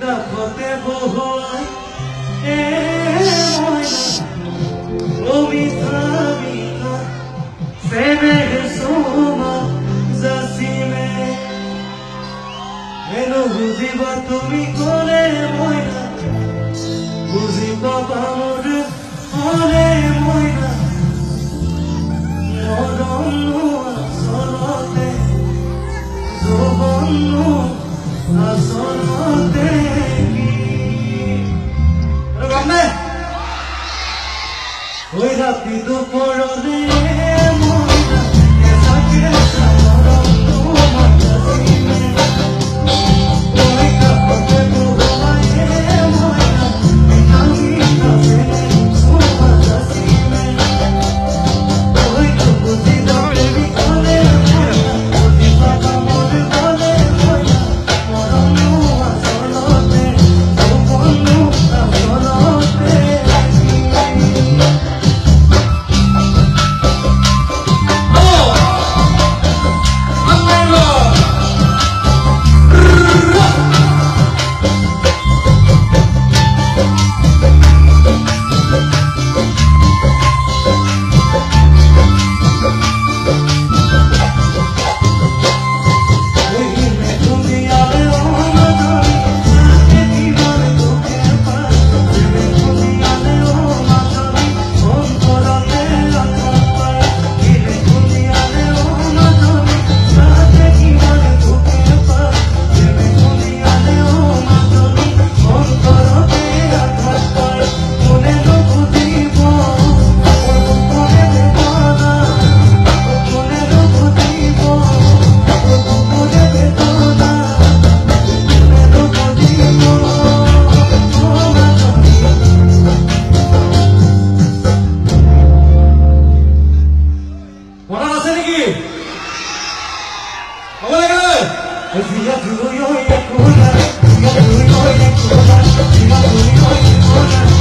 কাষতে বহুৱাই মিঠা মিঠা চেনেহ চুমা যাচিমে হেনো বুজিবা তুমি ক'লে মইনা বুজি পাবা মোৰ হ'লে মইনা মৰমনো আচলতে যৌৱনো আচলতে ওই রাতি দুপুরলে মইনা এসাকে সামরমনো মাঝাসিমে ওই কাপতে বহুৱাই মইনা মিঠা মিঠা চেনেহ চুমা যাচিমে ওই তো বুজি তুমি ক'লে মইনা বুজি পাবা মোৰ হ'লে মইনা মৰমনো আচলতে যৌৱনো আচলতে Dia dulu yo ya kuda, dia dulu yo ya kuda, dia dulu yo ya kuda.